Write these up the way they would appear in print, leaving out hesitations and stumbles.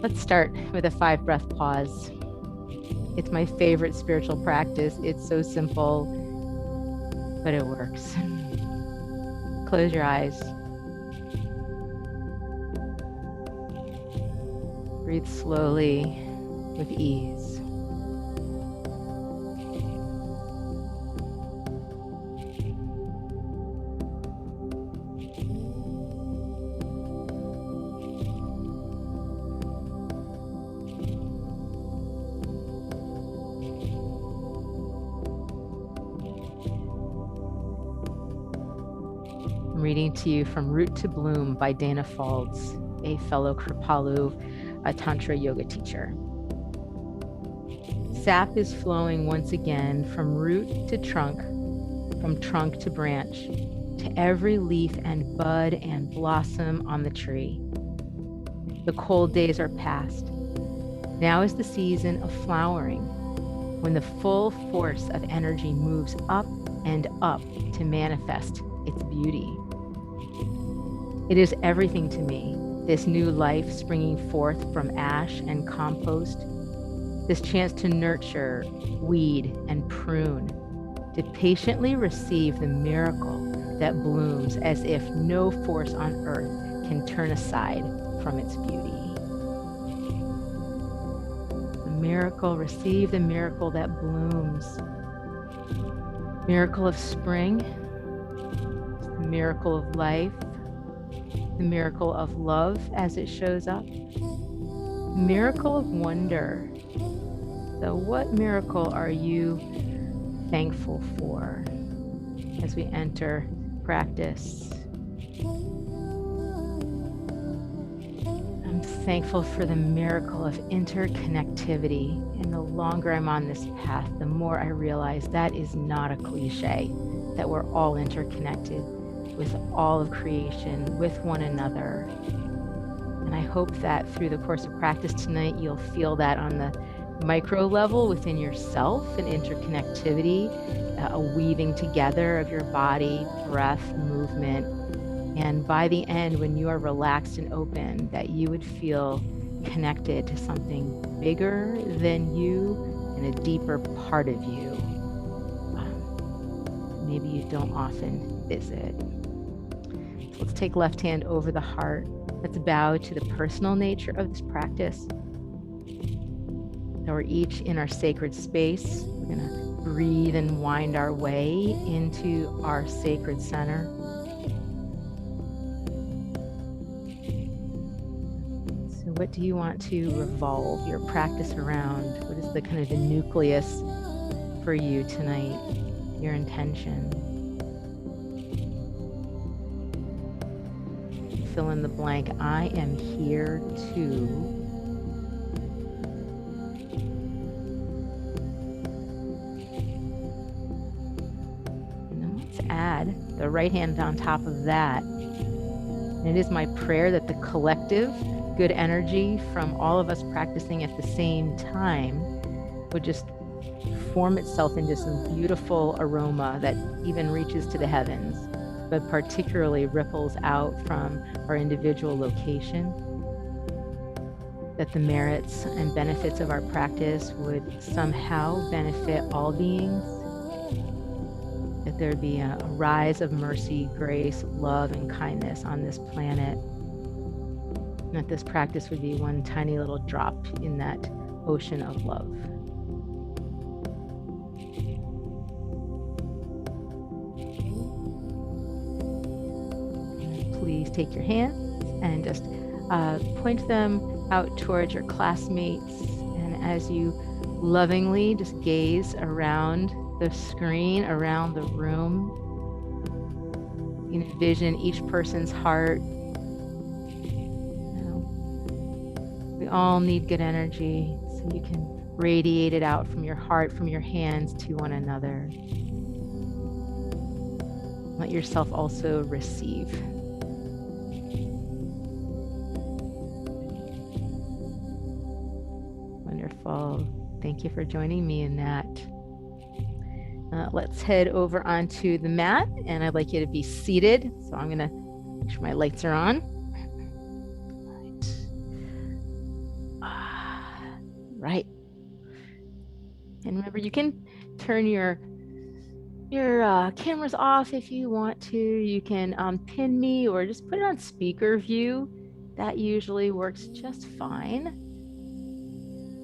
Let's start with a 5-breath pause. It's my favorite spiritual practice. It's so simple, but it works. Close your eyes. Breathe slowly with ease. I'm reading to you from Root to Bloom by Dana Faulds, a fellow Kripalu, a Tantra yoga teacher. Sap is flowing once again from root to trunk, from trunk to branch, to every leaf and bud and blossom on the tree. The cold days are past. Now is the season of flowering, when the full force of energy moves up and up to manifest its beauty. It is everything to me, this new life springing forth from ash and compost, this chance to nurture, weed, and prune, to patiently receive the miracle that blooms as if no force on earth can turn aside from its beauty. The miracle, receive the miracle that blooms. Miracle of spring, the miracle of life, the miracle of love as it shows up, miracle of wonder. So what miracle are you thankful for as we enter practice? I'm thankful for the miracle of interconnectivity. And the longer I'm on this path, the more I realize that is not a cliche, that we're all interconnected with all of creation, with one another. And I hope that through the course of practice tonight, you'll feel that on the micro level within yourself, an interconnectivity, a weaving together of your body, breath, movement. And by the end, when you are relaxed and open, that you would feel connected to something bigger than you and a deeper part of you. Maybe you don't often visit. So let's take left hand over the heart. Let's bow to the personal nature of this practice. So we're each in our sacred space. We're going to breathe and wind our way into our sacred center. So what do you want to revolve your practice around? What is the kind of the nucleus for you tonight? Your intention. Fill in the blank. I am here to. Add the right hand on top of that. And it is my prayer that the collective good energy from all of us practicing at the same time would just form itself into some beautiful aroma that even reaches to the heavens, but particularly ripples out from our individual location. That the merits and benefits of our practice would somehow benefit all beings. That there'd be a rise of mercy, grace, love, and kindness on this planet. And that this practice would be one tiny little drop in that ocean of love. Please take your hands and just point them out towards your classmates. And as you lovingly just gaze around the screen, around the room, you envision each person's heart. We all need good energy, so you can radiate it out from your heart, from your hands to one another. Let yourself also receive. Wonderful. Thank you for joining me in that. Let's head over onto the mat, and I'd like you to be seated. So I'm going to make sure my lights are on. remember, you can turn your cameras off if you want to. You can pin me or just put it on speaker view. That usually works just fine.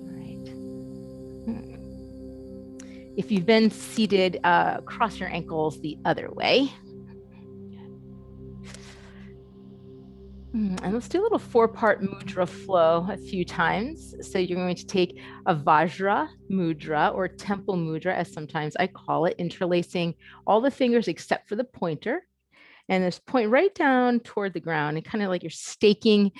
All right. If you've been seated, cross your ankles the other way. And let's do a little 4-part mudra flow a few times. So you're going to take a Vajra mudra, or temple mudra, as sometimes I call it, interlacing all the fingers except for the pointer. And just point right down toward the ground, and kind of like you're staking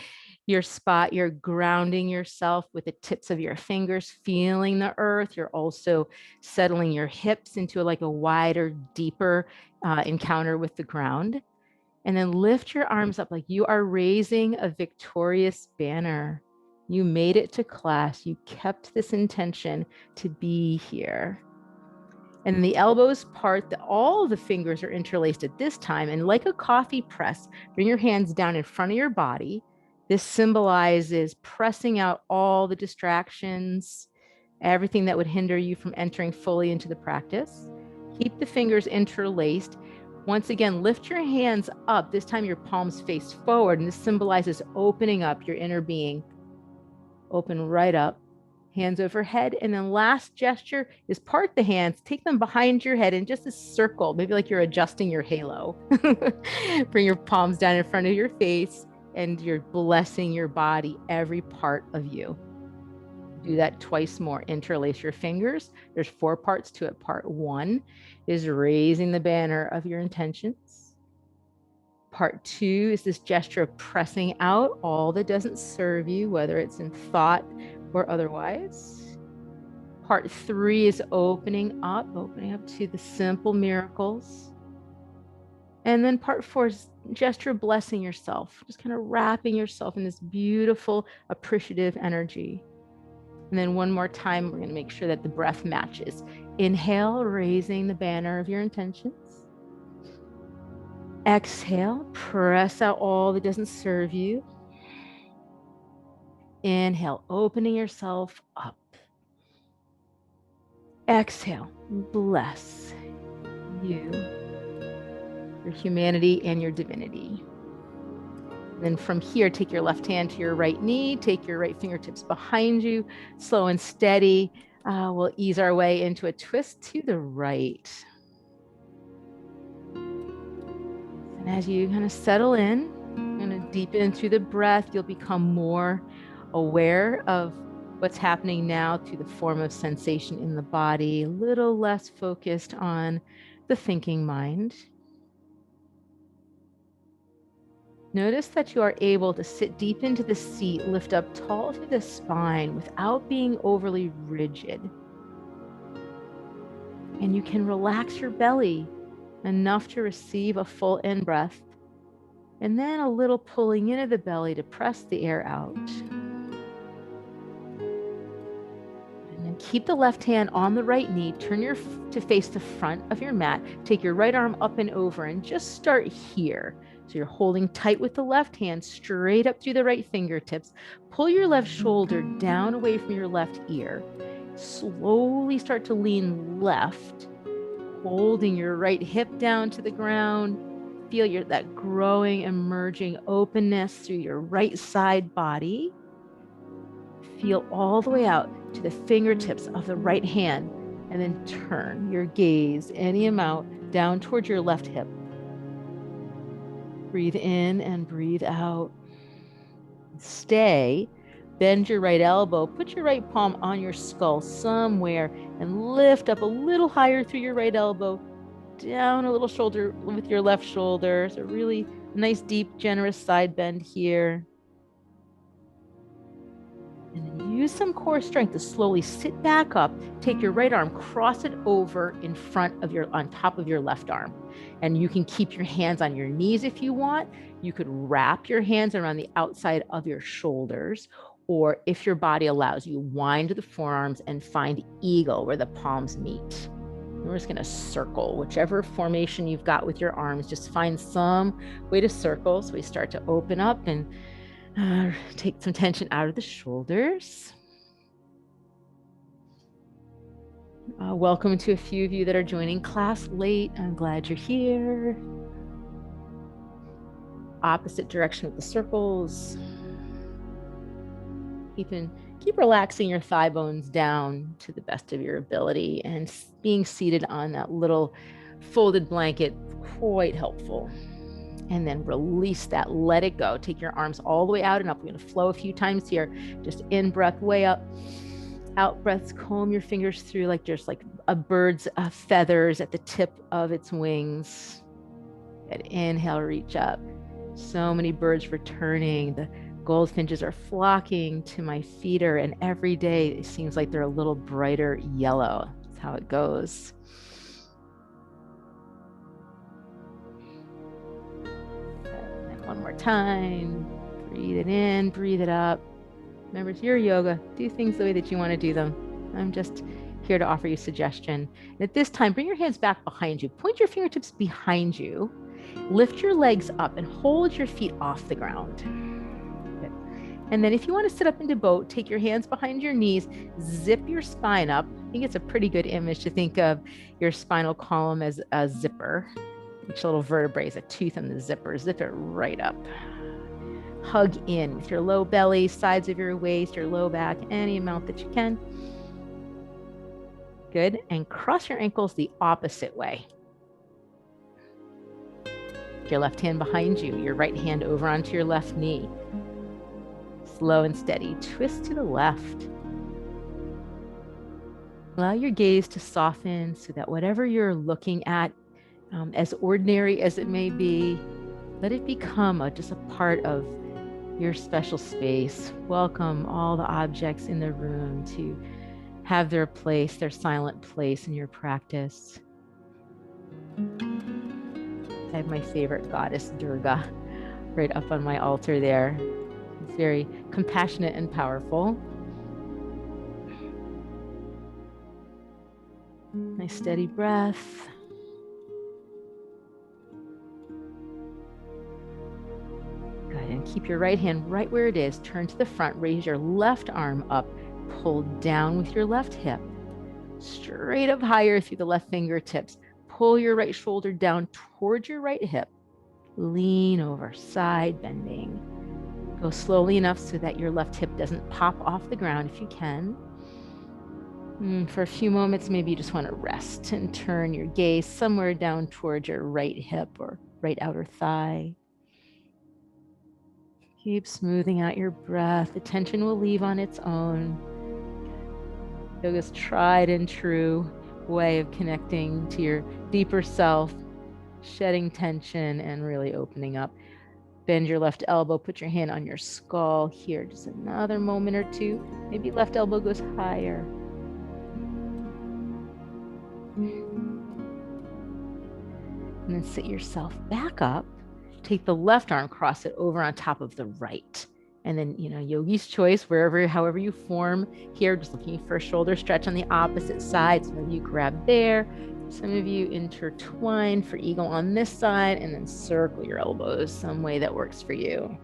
your spot. You're grounding yourself with the tips of your fingers, feeling the earth. You're also settling your hips into like a wider, deeper encounter with the ground. And then lift your arms up like you are raising a victorious banner. You made it to class. You kept this intention to be here. And the elbows part, all the fingers are interlaced at this time. And like a coffee press, bring your hands down in front of your body. This symbolizes pressing out all the distractions, everything that would hinder you from entering fully into the practice. Keep the fingers interlaced. Once again, lift your hands up. This time your palms face forward, and this symbolizes opening up your inner being. Open right up, hands overhead. And then last gesture is part the hands, take them behind your head in just a circle, maybe like you're adjusting your halo. Bring your palms down in front of your face, and you're blessing your body, every part of you. Do that twice more. Interlace your fingers. There's 4 parts to it. Part 1 is raising the banner of your intentions. Part 2 is this gesture of pressing out all that doesn't serve you, whether it's in thought or otherwise. Part 3 is opening up to the simple miracles. And then part 4 is gesture of blessing yourself, just kind of wrapping yourself in this beautiful, appreciative energy. And then one more time, we're going to make sure that the breath matches. Inhale, raising the banner of your intentions. Exhale, press out all that doesn't serve you. Inhale, opening yourself up. Exhale, bless you, your humanity and your divinity. Then from here, take your left hand to your right knee, take your right fingertips behind you, slow and steady. We'll ease our way into a twist to the right. And as you kind of settle in, kind of deepen through the breath, you'll become more aware of what's happening now through the form of sensation in the body, a little less focused on the thinking mind. Notice that you are able to sit deep into the seat, lift up tall through the spine without being overly rigid. And you can relax your belly enough to receive a full in-breath, and then a little pulling into the belly to press the air out. And then keep the left hand on the right knee, turn to face the front of your mat, take your right arm up and over, and just start here. So you're holding tight with the left hand, straight up through the right fingertips. Pull your left shoulder down away from your left ear. Slowly start to lean left, holding your right hip down to the ground. Feel that growing, emerging openness through your right side body. Feel all the way out to the fingertips of the right hand, and then turn your gaze any amount down towards your left hip. Breathe in and breathe out. Stay. Bend your right elbow. Put your right palm on your skull somewhere and lift up a little higher through your right elbow. Down a little shoulder with your left shoulder. So really nice, deep, generous side bend here. And then use some core strength to slowly sit back up. Take your right arm, cross it over on top of your left arm. And you can keep your hands on your knees if you want. You could wrap your hands around the outside of your shoulders, or if your body allows, you wind the forearms and find eagle where the palms meet. And we're just going to circle whichever formation you've got with your arms. Just find some way to circle. So we start to open up and take some tension out of the shoulders. Welcome to a few of you that are joining class late. I'm glad you're here. Opposite direction with the circles. Keep relaxing your thigh bones down to the best of your ability, and being seated on that little folded blanket, quite helpful. And then release that, let it go. Take your arms all the way out and up. We're going to flow a few times here. Just in breath, way up. Out breaths, comb your fingers through like there's like a bird's feathers at the tip of its wings. And inhale, reach up. So many birds returning. The goldfinches are flocking to my feeder, and every day it seems like they're a little brighter yellow. That's how it goes. And one more time. Breathe it in, breathe it up. Remember, it's your yoga. Do things the way that you want to do them. I'm just here to offer you suggestion. And at this time, bring your hands back behind you. Point your fingertips behind you. Lift your legs up and hold your feet off the ground. Good. And then if you want to sit up into boat, take your hands behind your knees, zip your spine up. I think it's a pretty good image to think of your spinal column as a zipper. Each little vertebrae is a tooth in the zipper. Zip it right up. Hug in with your low belly, sides of your waist, your low back, any amount that you can. Good. And cross your ankles the opposite way. Your left hand behind you, your right hand over onto your left knee. Slow and steady. Twist to the left. Allow your gaze to soften so that whatever you're looking at, as ordinary as it may be, let it become just a part of your special space. Welcome all the objects in the room to have their place, their silent place in your practice. I have my favorite goddess, Durga, right up on my altar there. It's very compassionate and powerful. Nice steady breath. Good, and keep your right hand right where it is. Turn to the front, raise your left arm up, pull down with your left hip, straight up higher through the left fingertips. Pull your right shoulder down towards your right hip. Lean over, side bending. Go slowly enough so that your left hip doesn't pop off the ground if you can. For a few moments, maybe you just want to rest and turn your gaze somewhere down towards your right hip or right outer thigh. Keep smoothing out your breath. The tension will leave on its own. Yoga's tried and true way of connecting to your deeper self, shedding tension and really opening up. Bend your left elbow, put your hand on your skull here. Just another moment or two. Maybe left elbow goes higher. And then sit yourself back up. Take the left arm, cross it over on top of the right. And then, yogi's choice, however you form here, just looking for a shoulder stretch on the opposite side. Some of you grab there. Some of you intertwine for eagle on this side, and then circle your elbows some way that works for you.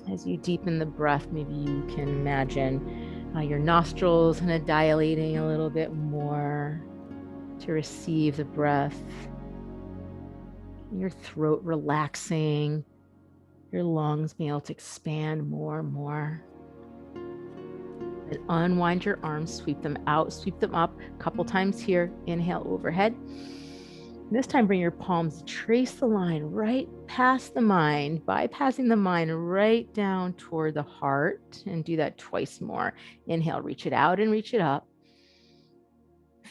As you deepen the breath, maybe you can imagine your nostrils kind of dilating a little bit more to receive the breath. Your throat relaxing, your lungs being able to expand more and more. And unwind your arms, sweep them out, sweep them up a couple times here. Inhale overhead. This time, bring your palms, trace the line right past the mind, bypassing the mind right down toward the heart, and do that twice more. Inhale, reach it out and reach it up.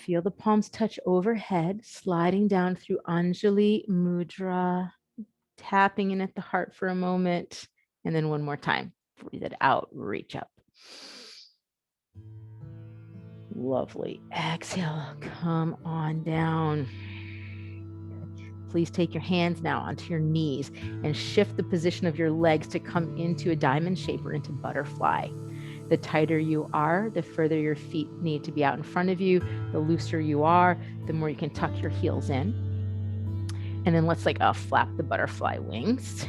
Feel the palms touch overhead, sliding down through Anjali Mudra, tapping in at the heart for a moment, and then one more time. Breathe it out, reach up. Lovely. Exhale, come on down. Please take your hands now onto your knees and shift the position of your legs to come into a diamond shape or into butterfly. The tighter you are, the further your feet need to be out in front of you. The looser you are, the more you can tuck your heels in. And then let's flap the butterfly wings.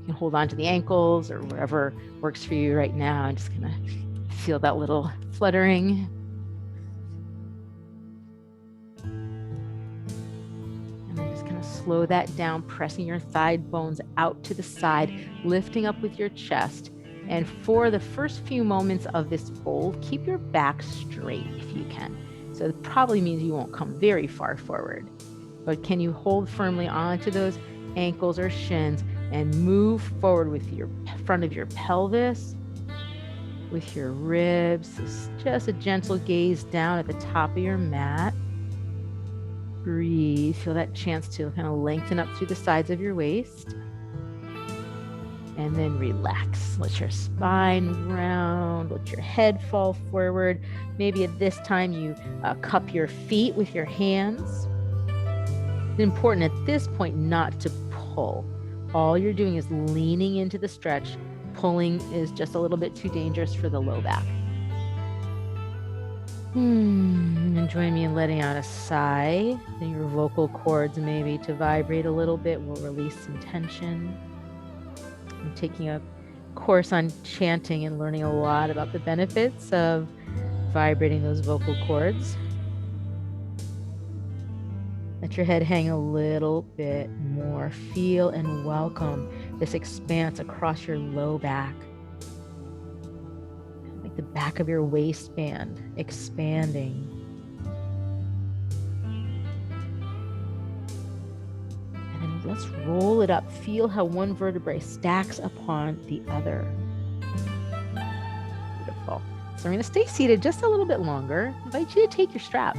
You can hold on to the ankles or wherever works for you right now, and just kind of feel that little fluttering. And then just kind of slow that down, pressing your thigh bones out to the side, lifting up with your chest. And for the first few moments of this fold, keep your back straight if you can. So it probably means you won't come very far forward. But can you hold firmly onto those ankles or shins and move forward with your front of your pelvis, with your ribs? It's just a gentle gaze down at the top of your mat. Breathe. Feel that chance to kind of lengthen up through the sides of your waist. And then relax. Let your spine round. Let your head fall forward. Maybe at this time you cup your feet with your hands. It's important at this point not to pull. All you're doing is leaning into the stretch. Pulling is just a little bit too dangerous for the low back. And join me in letting out a sigh. And your vocal cords maybe to vibrate a little bit will release some tension. I'm taking a course on chanting and learning a lot about the benefits of vibrating those vocal cords. Let your head hang a little bit more. Feel and welcome this expanse across your low back. Like the back of your waistband expanding. And then let's roll it up. Feel how one vertebrae stacks upon the other. Beautiful. So we're going to stay seated just a little bit longer. I invite you to take your strap.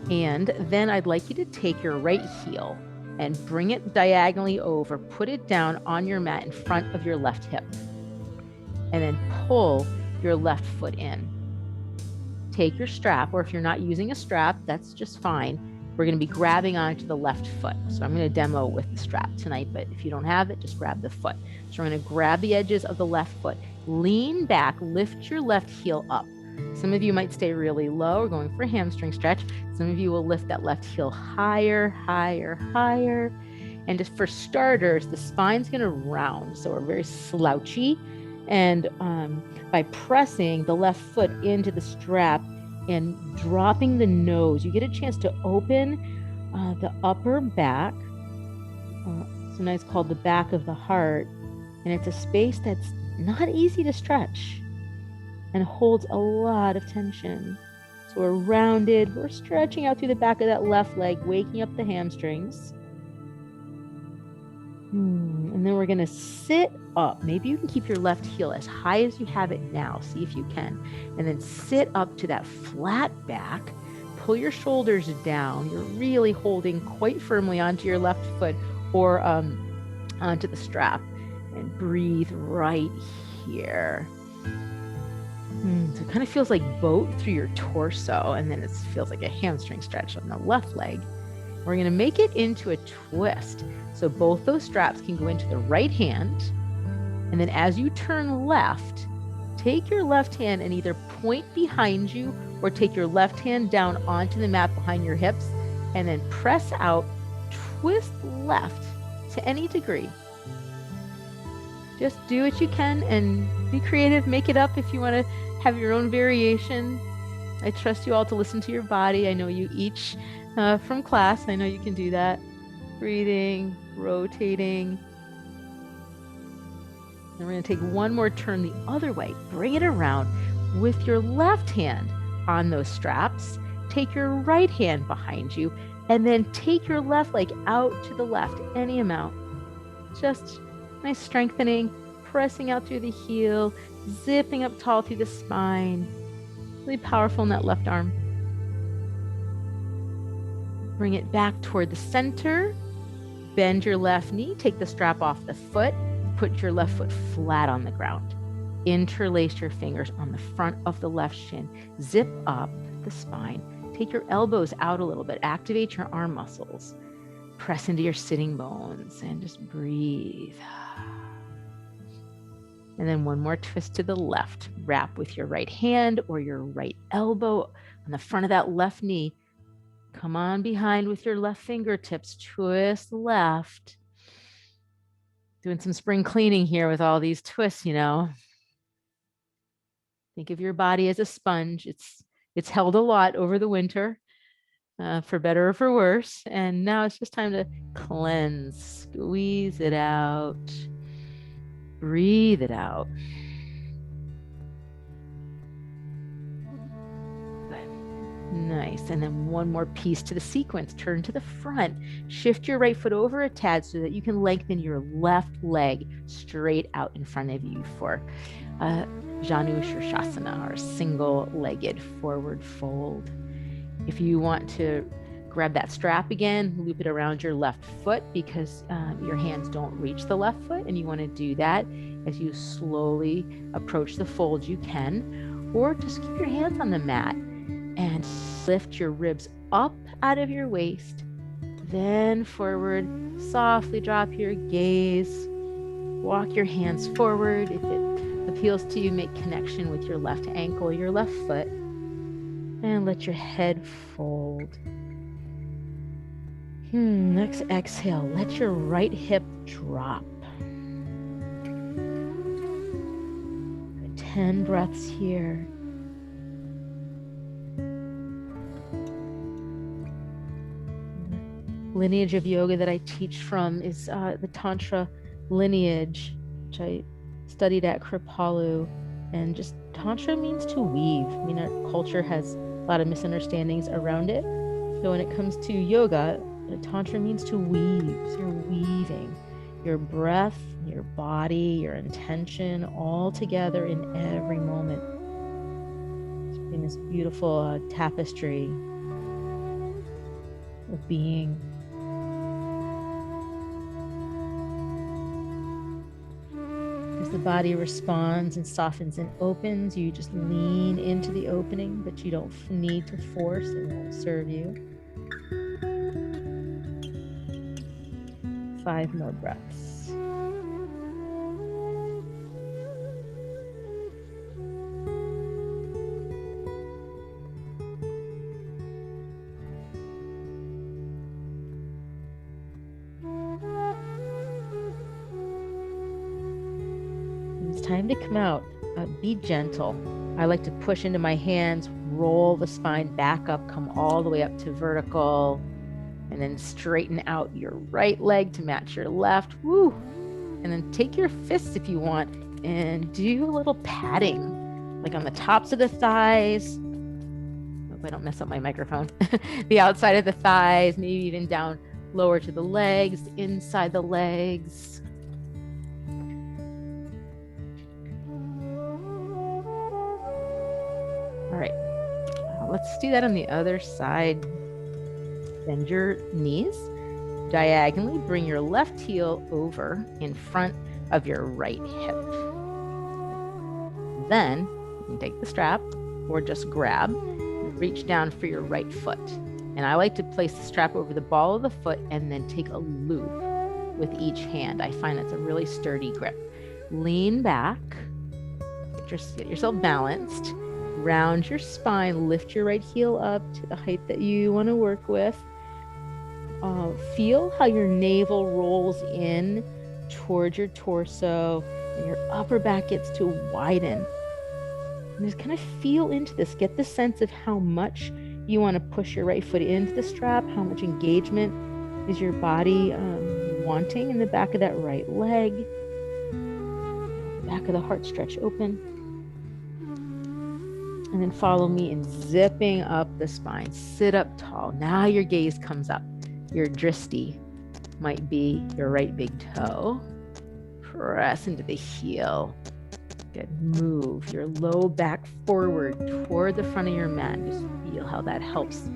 And then I'd like you to take your right heel and bring it diagonally over, put it down on your mat in front of your left hip, and then pull your left foot in. Take your strap, or if you're not using a strap, that's just fine. We're going to be grabbing onto the left foot. So I'm going to demo with the strap tonight, but if you don't have it, just grab the foot. So we're going to grab the edges of the left foot, lean back, lift your left heel up. Some of you might stay really low. We're going for a hamstring stretch. Some of you will lift that left heel higher, higher, higher. And just for starters, the spine's going to round. So we're very slouchy. And by pressing the left foot into the strap and dropping the nose, you get a chance to open the upper back. Sometimes called the back of the heart. And it's a space that's not easy to stretch and holds a lot of tension. So we're rounded, we're stretching out through the back of that left leg, waking up the hamstrings. And then we're gonna sit up. Maybe you can keep your left heel as high as you have it now. See if you can. And then sit up to that flat back. Pull your shoulders down. You're really holding quite firmly onto your left foot or onto the strap. And breathe right here. So it kind of feels like boat through your torso, and then it feels like a hamstring stretch on the left leg. We're going to make it into a twist. So both those straps can go into the right hand. And then as you turn left, take your left hand and either point behind you or take your left hand down onto the mat behind your hips and then press out, twist left to any degree. Just do what you can and be creative. Make it up if you want to have your own variation. I trust you all to listen to your body. I know you each from class. I know you can do that. Breathing, rotating. And we're going to take one more turn the other way. Bring it around with your left hand on those straps. Take your right hand behind you and then take your left leg out to the left, any amount. Just nice strengthening, pressing out through the heel, zipping up tall through the spine. Really powerful in that left arm. Bring it back toward the center. Bend your left knee, take the strap off the foot, put your left foot flat on the ground. Interlace your fingers on the front of the left shin. Zip up the spine. Take your elbows out a little bit. Activate your arm muscles. Press into your sitting bones and just breathe. And then one more twist to the left. Wrap with your right hand or your right elbow on the front of that left knee. Come on behind with your left fingertips. Twist left. Doing some spring cleaning here with all these twists, you know. Think of your body as a sponge. It's held a lot over the winter, for better or for worse. And now it's just time to cleanse, squeeze it out, breathe it out. Nice. And then one more piece to the sequence. Turn to the front. Shift your right foot over a tad so that you can lengthen your left leg straight out in front of you for Janu Shirshasana, or single-legged forward fold. If you want to grab that strap again, loop it around your left foot because your hands don't reach the left foot, and you want to do that as you slowly approach the fold, you can, or just keep your hands on the mat and lift your ribs up out of your waist, then forward. Softly drop your gaze. Walk your hands forward. If it appeals to you, make connection with your left ankle, your left foot, and let your head fold. Next exhale, let your right hip drop. 10 breaths here. Lineage of yoga that I teach from is the Tantra lineage, which I studied at Kripalu. And just Tantra means to weave. I mean, our culture has a lot of misunderstandings around it. So when it comes to yoga, Tantra means to weave. So you're weaving your breath, your body, your intention all together in every moment. It's been this beautiful tapestry of being. As the body responds and softens and opens, you just lean into the opening, but you don't need to force. It won't serve you. 5 more breaths. It's time to come out. Be gentle. I like to push into my hands, roll the spine back up, come all the way up to vertical, and then straighten out your right leg to match your left. Woo! And then take your fists if you want and do a little patting, like on the tops of the thighs. Hope I don't mess up my microphone. The outside of the thighs, maybe even down lower to the legs, inside the legs. All right, let's do that on the other side. Bend your knees diagonally. Bring your left heel over in front of your right hip. Then you can take the strap or just grab and reach down for your right foot. And I like to place the strap over the ball of the foot and then take a loop with each hand. I find that's a really sturdy grip. Lean back, get yourself balanced. Round your spine, lift your right heel up to the height that you want to work with. Feel how your navel rolls in towards your torso and your upper back gets to widen. And just kind of feel into this. Get the sense of how much you want to push your right foot into the strap, how much engagement is your body wanting in the back of that right leg. The back of the heart stretch open. And then follow me in zipping up the spine. Sit up tall. Now your gaze comes up. Your dristi might be your right big toe. Press into the heel. Good. Move your low back forward toward the front of your mat. Just feel how that helps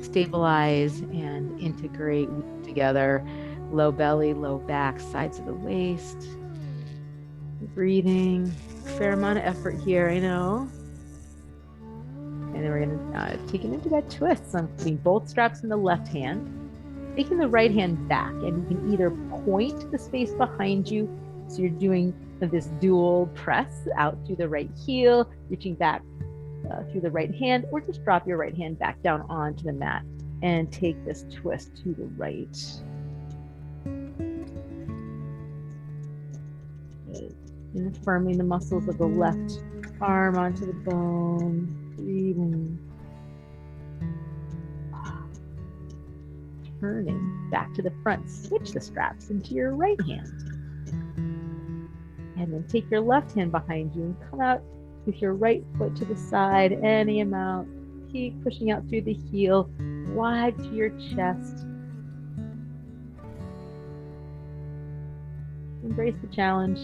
stabilize and integrate together. Low belly, low back, sides of the waist. Breathing. Fair amount of effort here, I know. And then we're going to take it into that twist. So I'm putting both straps in the left hand, taking the right hand back, and you can either point to the space behind you. So you're doing this dual press out through the right heel, reaching back through the right hand, or just drop your right hand back down onto the mat and take this twist to the right. And firming the muscles of the left arm onto the bone. Breathing. Turning back to the front. Switch the straps into your right hand. And then take your left hand behind you and come out with your right foot to the side, any amount. Keep pushing out through the heel, wide to your chest. Embrace the challenge.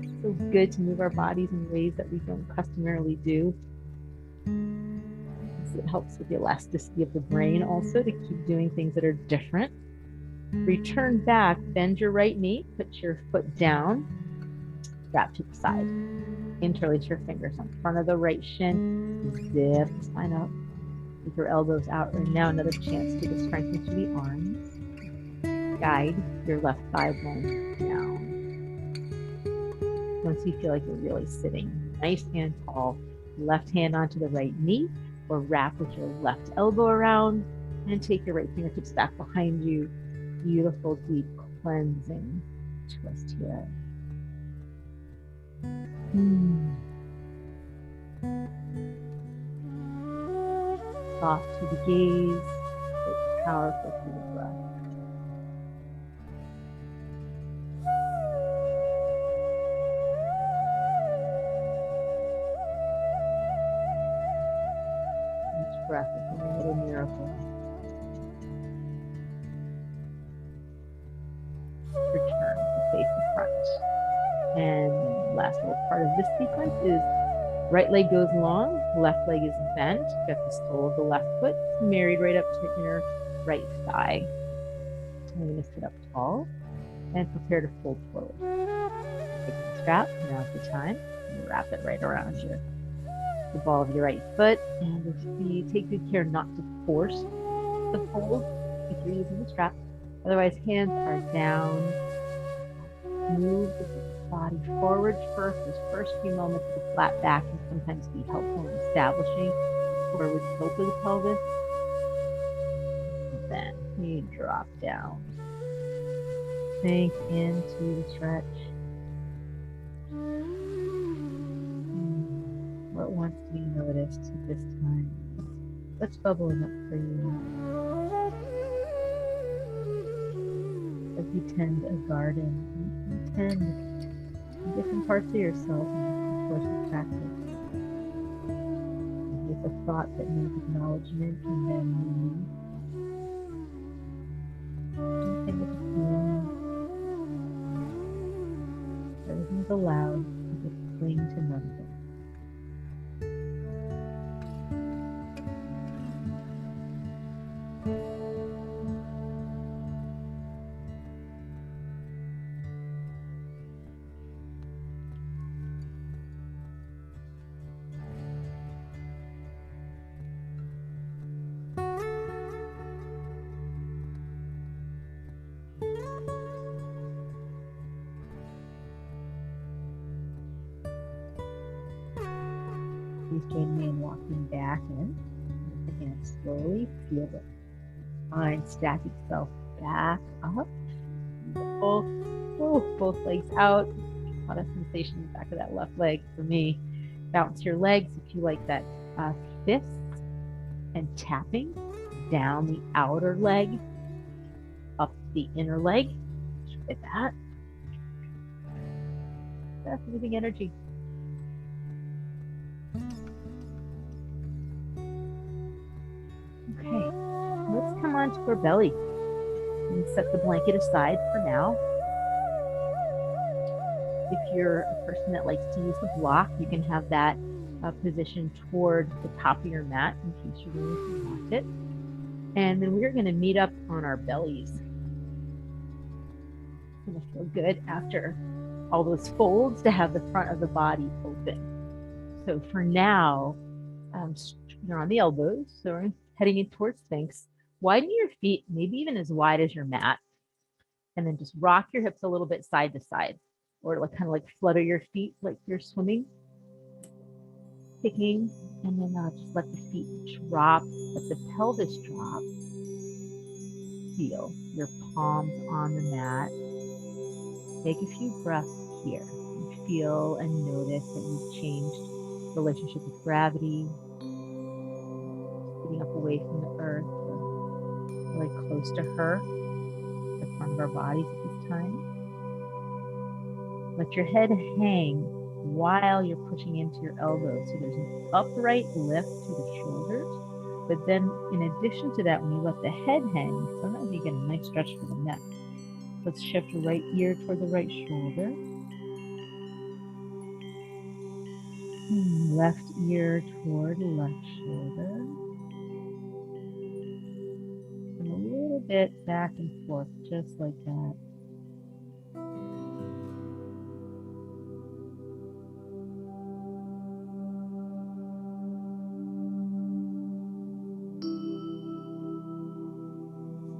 It's so good to move our bodies in ways that we don't customarily do. It helps with the elasticity of the brain also to keep doing things that are different. Return back, bend your right knee, put your foot down, strap to the side. Interlace your fingers on front of the right shin, zip the spine up, with your elbows out. And now another chance to get strength into the arms. Guide your left thigh bone down. Once you feel like you're really sitting nice and tall, left hand onto the right knee, or wrap with your left elbow around, and take your right fingertips back behind you. Beautiful, deep cleansing twist here. Soft to the gaze, but powerful to the breath. Each breath is a little miracle. Return to face the front. And the last little part of this sequence is right leg goes long, left leg is bent. Got the sole of the left foot married right up to the inner right thigh. I'm going to sit up tall and prepare to fold forward. Take the strap, now's the time. And wrap it right around the ball of your right foot. And if you take good care not to force the fold if you're using the strap. Otherwise, hands are down. Move the body forward first. Those first few moments of the flat back can sometimes be helpful in establishing forward tilt of the pelvis. And then you drop down. Sink into the stretch. What wants to be noticed at this time? What's bubbling up for you? As you tend a garden, you tend different parts of yourself in the course of practice. With a thought that needs acknowledgement and then meaning. Anything with a feeling. Everything's allowed. You just cling to none of it. Please join me in walking back in. With the hands slowly, feel the spine stack itself back up. Beautiful. Oh, both legs out. A lot of sensation in the back of that left leg for me. Bounce your legs if you like that. Fists and tapping down the outer leg, up the inner leg. Try that. That's moving energy. Okay, let's come on to our belly and set the blanket aside for now. If you're a person that likes to use the block, you can have that position toward the top of your mat in case you really want it. And then we're going to meet up on our bellies. It's going to feel good after all those folds to have the front of the body open. So for now, you're on the elbows, so we're heading in towards Sphinx. Widen your feet, maybe even as wide as your mat. And then just rock your hips a little bit side to side, or like kind of like flutter your feet like you're swimming. Kicking, and then just let the feet drop, let the pelvis drop. Feel your palms on the mat. Take a few breaths here. feel and notice that you've changed relationship with gravity, getting up away from the earth, really close to her, the front of our bodies at this time. Let your head hang while you're pushing into your elbows. So there's an upright lift to the shoulders. But then in addition to that, when you let the head hang, sometimes you get a nice stretch for the neck. Let's shift your right ear toward the right shoulder. Left ear toward the left shoulder. And a little bit back and forth, just like that.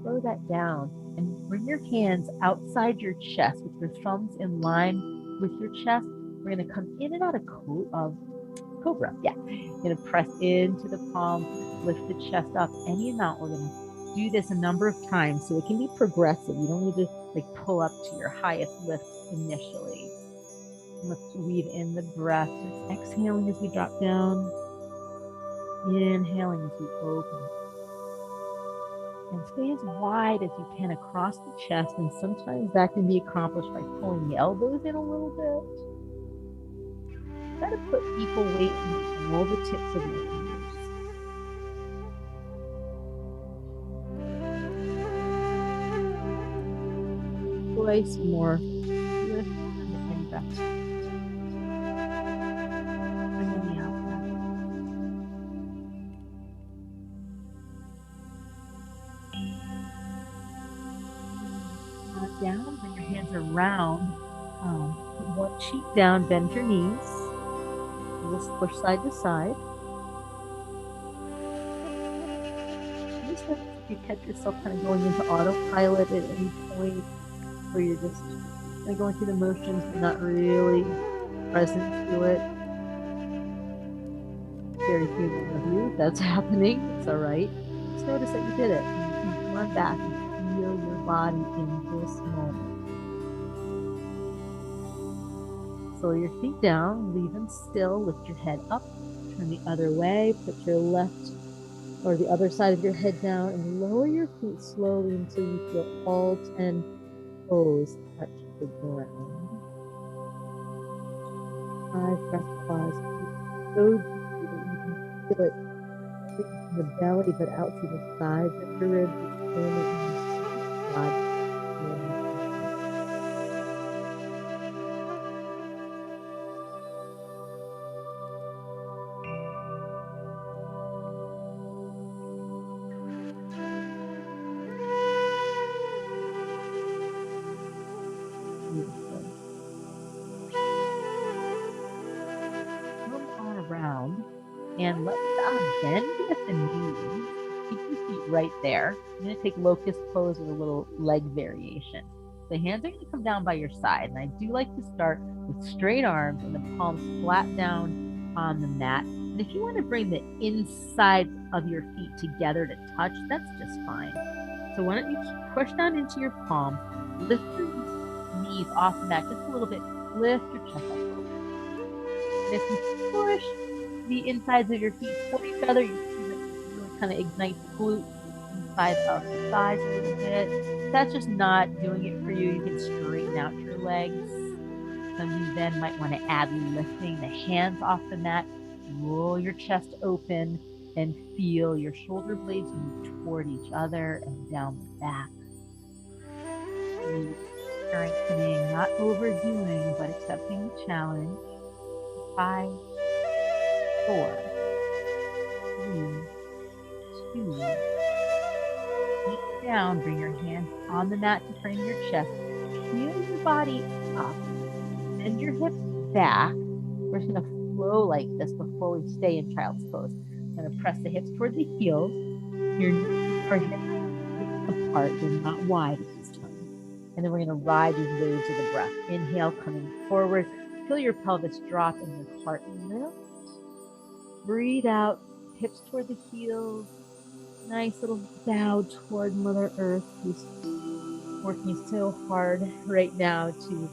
Slow that down and bring your hands outside your chest with your thumbs in line with your chest. We're going to come in and out of cobra. Yeah. You're going to press into the palm, lift the chest up any amount. We're going to do this a number of times so it can be progressive. You don't need to pull up to your highest lift initially. Let's weave in the breath, exhaling as we drop down, inhaling as we open. And stay as wide as you can across the chest, and sometimes that can be accomplished by pulling the elbows in a little bit. Try to put equal weight in all the tips of your fingers. Twice more. Lift and breath. Bring the out breath. Down, bring your hands around. Put one cheek down, bend your knees. Just push side to side. Just if you catch yourself kind of going into autopilot at any point, where you're just kind of going through the motions but not really present to it. Very human of you. That's happening. It's all right. Just notice that you did it. And come on back and feel your body in this moment. Slow your feet down, leave them still, lift your head up, turn the other way, put your left or the other side of your head down and lower your feet slowly until you feel all 10 toes touch the ground. 5 breath pause. So deeply that you can feel it from the belly but out through the sides of your ribs. And let's bend at the knees. Keep your feet right there. I'm going to take locust pose with a little leg variation. The hands are going to come down by your side. And I do like to start with straight arms and the palms flat down on the mat. And if you want to bring the inside of your feet together to touch, that's just fine. So why don't you push down into your palm, lift your knees off the mat just a little bit, lift your chest up a little bit. And if you push the insides of your feet toward each other, you really kind of ignite the glute inside of the thighs a little bit. If that's just not doing it for you, you can straighten out your legs. Some of you then might want to add lifting the hands off the mat, roll your chest open, and feel your shoulder blades move toward each other and down the back. Strengthening, not overdoing, but accepting the challenge. 5, 4, 3, 2. Deep down, bring your hands on the mat to frame your chest. Feel your body up. Bend your hips back. We're just going to flow like this before we stay in child's pose. I'm going to press the hips toward the heels. Your knees are hips apart. They're not wide at this time. And then we're going to ride these waves of the breath. Inhale, coming forward. Feel your pelvis drop and your heart lift. Breathe out, hips toward the heels. Nice little bow toward Mother Earth, who's working so hard right now to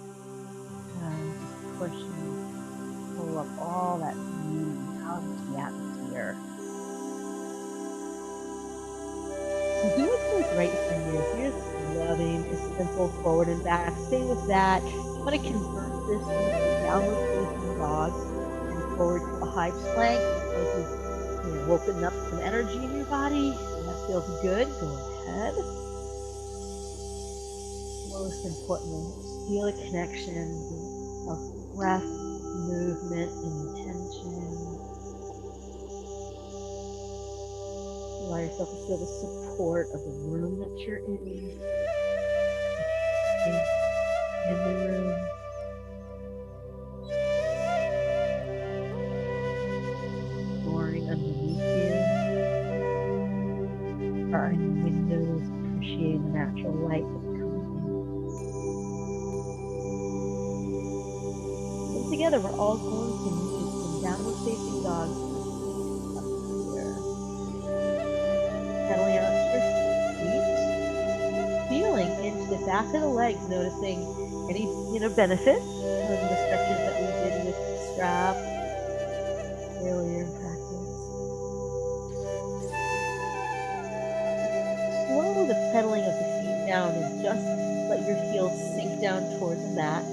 pushing, pull up all that beauty out into the atmosphere. And do what feels right for you. If you're just loving a simple forward and back, stay with that. You want to convert this into a downward facing dog and forward to a high plank because you've woken up some energy in your body and that feels good. Go ahead. Most importantly, feel a connection of breath, movement, and intention. Allow yourself to feel the support of the room that you're in the room. Flooring underneath you. Are any windows appreciating the natural light that's coming in. And together we're all going to move from downward facing dog up here. Pedaling out to your feet. Feeling into the back of the legs, noticing any benefits from the stretches that we did with the strap earlier in practice. Slow the pedaling of the feet down and just let your heels sink down toward the mat.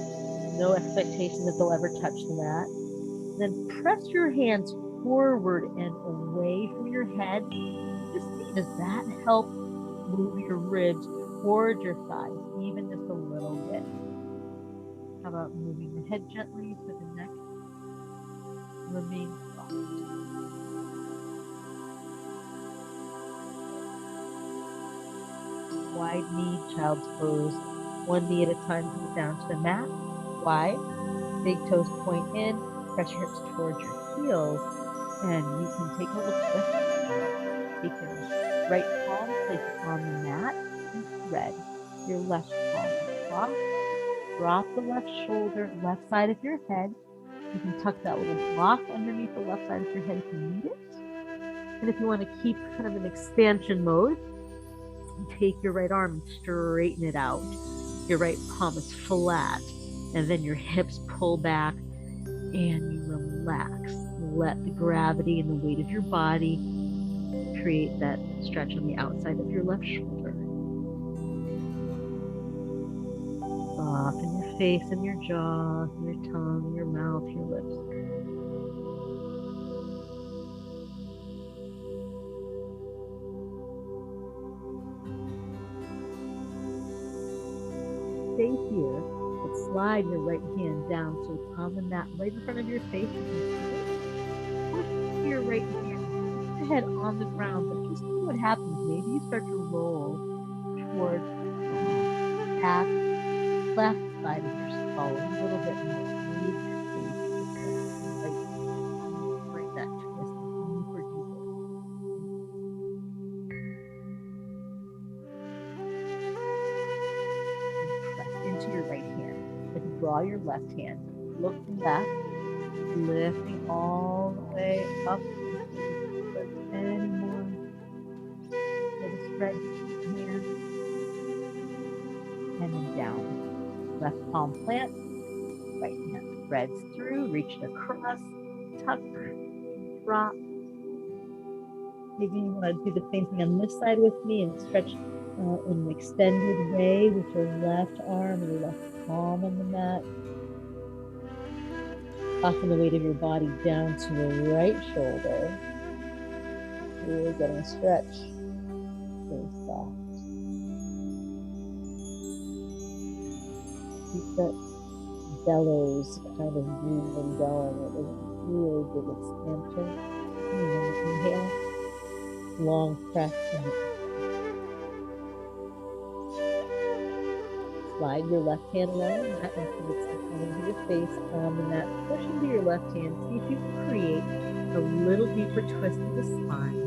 No expectation that they'll ever touch the mat. And then press your hands forward and away from your head. Just see, does that help move your ribs towards your thighs, even just a little bit? How about moving your head gently so the neck remains soft? Wide knee, child's pose. One knee at a time comes down to the mat. Wide. Big toes point in. Press your hips towards your heels. And you can take a little twist. Take your right palm, place it on the mat, and thread your left palm across. Drop the left shoulder, left side of your head. You can tuck that little block underneath the left side of your head if you need it. And if you want to keep kind of an expansion mode, take your right arm and straighten it out. Your right palm is flat, and then your hips pull back and you relax. Let the gravity and the weight of your body create that stretch on the outside of your left shoulder. Soften your face and your jaw, your tongue, your mouth, your lips. Stay here, but slide your right hand down so it's on the mat right in front of your face. You can push your right hand, keep your head on the ground, but just see what happens. Maybe you start to roll towards the back left side of your skull a little bit more. Move your face right. Bring that twist deeper, deeper. Press into your right hand. Then draw your left hand. Look left, lifting all the way up. Any more. Let it spread hand. And then down. Left palm plant. Right hand threads through. Reach it across. Tuck. Drop. Maybe you want to do the same thing on this side with me and stretch in an extended way with your left arm or left palm on the mat. Soften the weight of your body down to your right shoulder. Really getting a stretch. Very soft. Keep that bellows kind of moving going. It was really good expansion. Inhale. Long press in the slide your left hand along the mat until it's into your face on the mat. Push into your left hand. See if you can create a little deeper twist of the spine.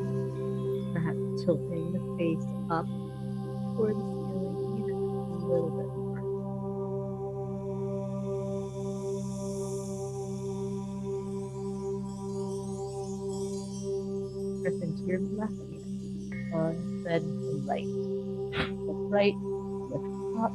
Perhaps tilting the face up toward the ceiling even a little bit more. Press into your left hand. Unthread the right. Lift right, lift up.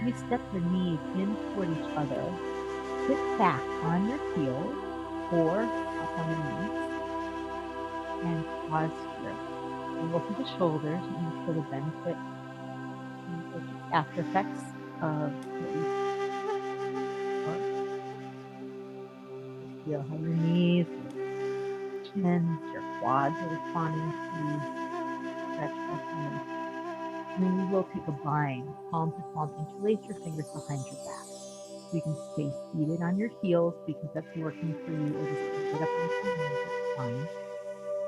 you step your knees in toward each other, sit back on your heels or up on your knees and pause here. Roll through the shoulders and feel the benefit and the after effects of what you feel how your knees, your shins, your quads are responding to stretch muscles. And then you will take a bind, palm to palm, interlace your fingers behind your back. So you can stay seated on your heels because that's working for you, or just get up on your knees, that's fine.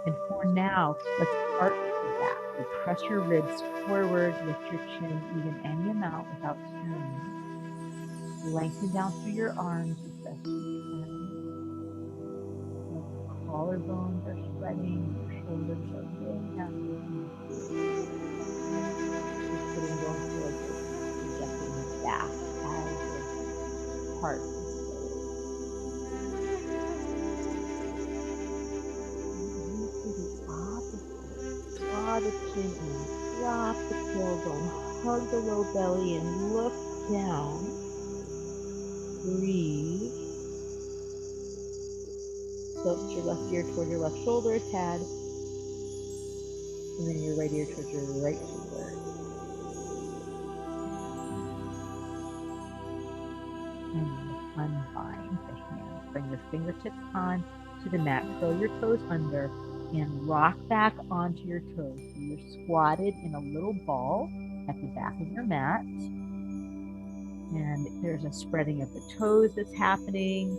And for now, let's arch your back. So press your ribs forward, lift your chin even any amount without turning. Lengthen down through your arms as best you can. Your collarbones are spreading, your shoulders are way down your knees. Your sitting bones feel like they're projecting back as your heart is lowered. And do the opposite. Draw the chin in, drop the tailbone, hug the low belly, and look down. Breathe. Tilt your left ear toward your left shoulder a tad, and then your right ear towards your right shoulder. And unbind the hands. Bring your fingertips on to the mat. Curl your toes under and rock back onto your toes. So you're squatted in a little ball at the back of your mat. And there's a spreading of the toes that's happening.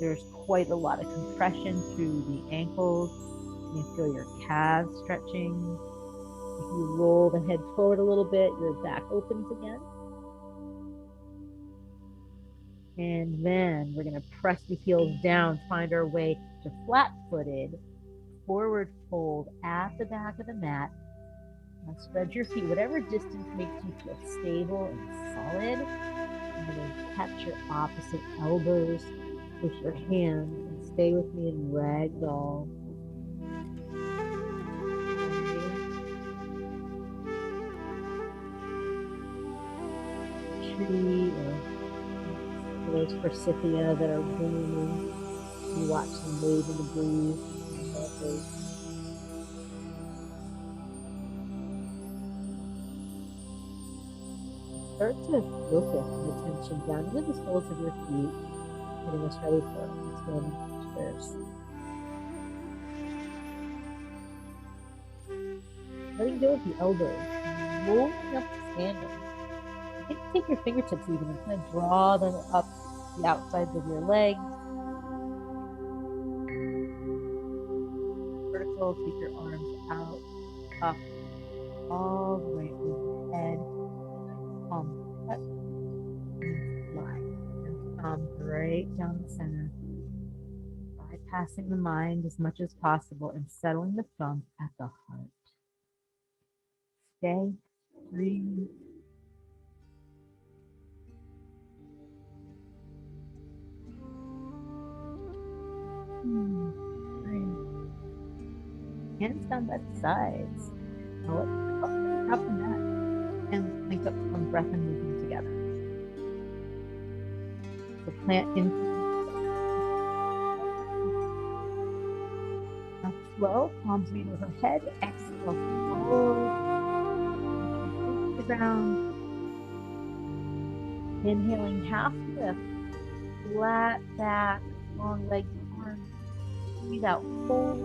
There's quite a lot of compression through the ankles. You can feel your calves stretching. If you roll the head forward a little bit, your back opens again. And then we're going to press the heels down, find our way to flat-footed, forward fold at the back of the mat. Now spread your feet, whatever distance makes you feel stable and solid. And then catch your opposite elbows with your hands and stay with me in ragdoll. Tree or those forsythia that are blooming. You watch them wave in the breeze. Start to focus your attention down into the soles of your feet, getting us ready for standing stairs. Letting go of the elbows, rolling up to standing. You can take your fingertips even and kind of draw them up the outsides of your legs. Vertical, take your arms out, up, all the way through the head. Palms touch and slide. And thumbs right down the center. Bypassing the mind as much as possible and settling the thumbs at the heart. Stay, breathe. Hands down by the sides. Now let's up to the top of the mat and link up some breath and movement together. So plant in. Now flow, palms meet overhead. Exhale, fold. To the ground. Inhaling half lift. Flat back, long legs, arms. Breathe out, fold.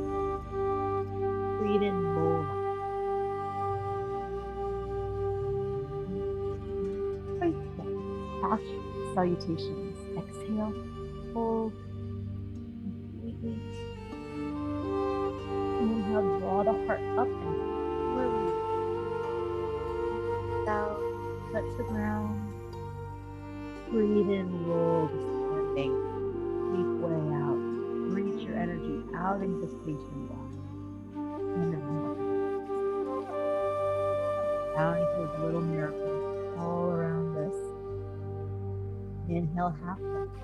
Breathe in, roll. Half salutations. Exhale, fold completely. Inhale, draw the heart up and forward. Out, touch the ground. Breathe in, roll to standing. Deep way out. Reach your energy out into the space you want. And then down into those little miracles all around us. Inhale, half lift.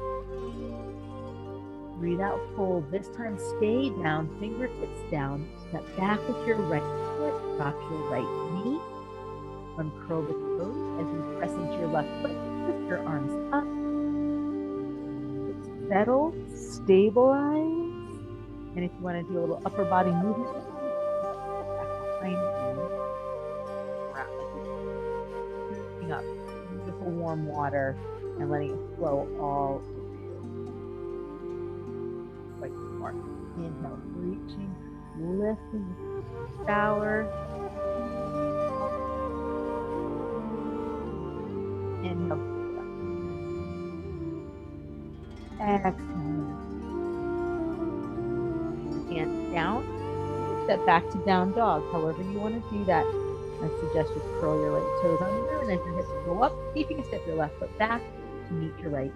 Breathe out, fold. This time stay down, fingertips down. Step back with your right foot. Drop your right knee. Uncurl the toes as you press into your left foot. your arms up. Settle, stabilize. And if you want to do a little upper body movement, back behind you, around like up beautiful warm water and letting it flow all over you. Like more. Inhale, reaching, lifting, shower. Inhale. Exhale. Hands down. Step back to down dog. However you want to do that. I suggest you curl your right toes under, and as your hips go up, see if you can step your left foot back to meet your right.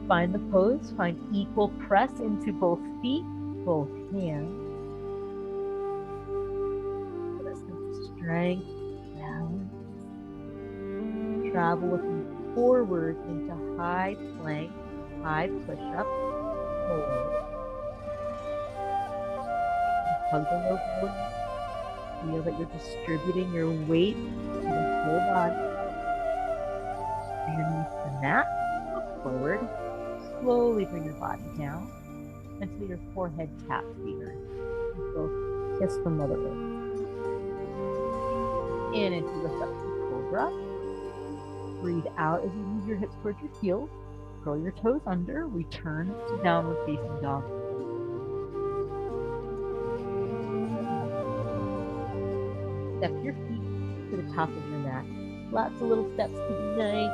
Find the pose. Find equal press into both feet, both hands. Strength, balance. Travel with me forward into high plank, high push-up, hold. Hug the low forward. Feel that you're distributing your weight to the whole body. Underneath the mat, look forward. Slowly bring your body down until your forehead taps the earth. So kiss the Mother Earth. In as you lift up to Cobra. Breathe out as you move your hips towards your heels. Curl your toes under. Return to downward facing dog. Step your feet to the top of your mat. Lots of little steps to the night.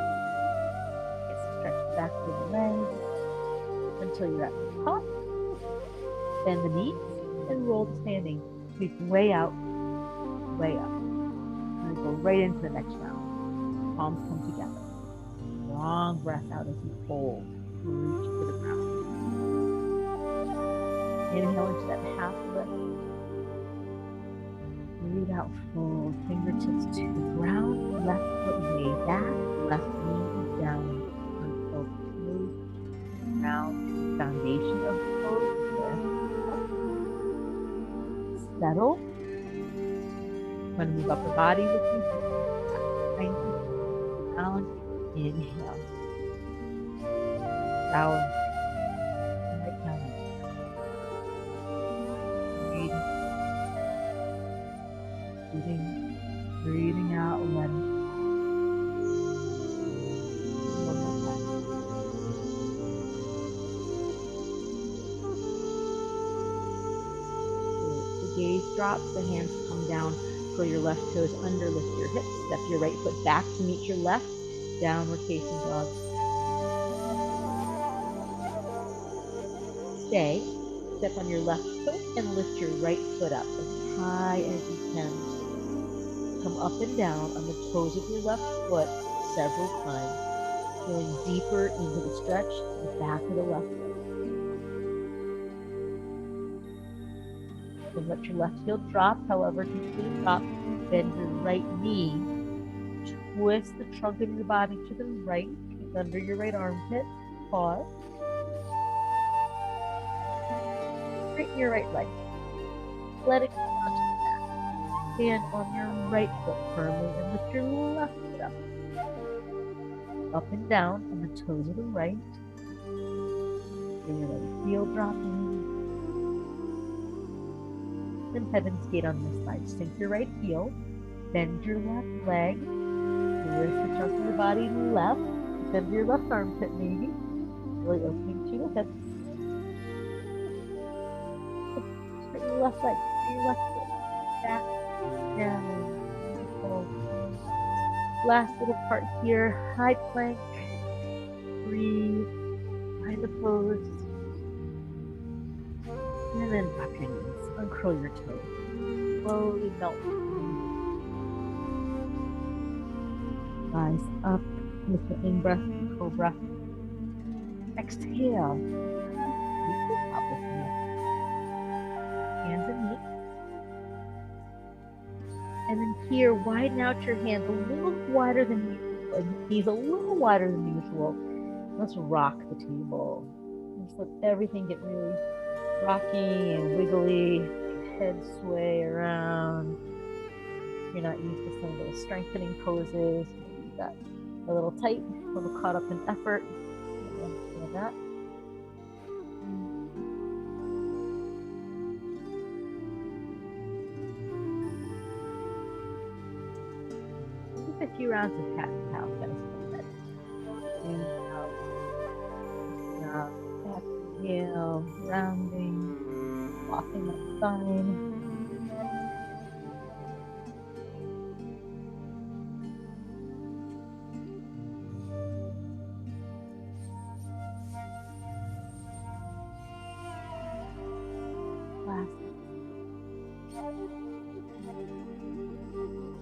Stretch the back of the legs until you're at the top. Bend the knees and roll to standing. Sweep way out, way up. And go right into the next round. Palms come together. Long breath out as you fold. Reach for the ground. Inhale into that half lift. Breathe out, fold. Fingertips to the ground. Left foot way back. Left knee down. Until the toes. Round foundation of the pose. Settle. I'm going to move upper body with you. Balance. Inhale. Shower. Right down. Breathing out, letting one more time. The gaze drops, the hands come down. Curl your left toes under, lift your hips, step your right foot back to meet your left, downward facing dog. Stay, step on your left foot and lift your right foot up as high as you can. Come up and down on the toes of your left foot several times, going deeper into the stretch to the back of the left foot. Then let your left heel drop, however deeply it drops. Bend your right knee. Twist the trunk of your body to the right, under your right armpit. Pause. Straighten your right leg. Let it come onto the back. Stand on your right foot firmly and lift your left foot up. Up and down on the toes of the right. Feel your right heel dropping. Then heaven skate on this side. Sink your right heel. Bend your left leg. Twist the trunk of your body left. Bend your left armpit maybe. Really opening to the hips. Straighten your left leg. Your left foot. Back. Down. Hold. Last little part here. High plank. Breathe. Find the pose. And then drop your knees. Uncurl your toes. Slowly melt. Rise up with your in-breath, cobra. Exhale. Reach the top with me. Hands and knees. And then here, widen out your hands a little wider than usual, and knees a little wider than usual. Let's rock the table. Just let everything get really rocky and wiggly. Head sway around. If you're not used to some of those strengthening poses, maybe that a little tight, a little caught up in effort. Feel that. Just a few rounds of cat and cow, guys. In, out. Exhale, rounding, walking outside.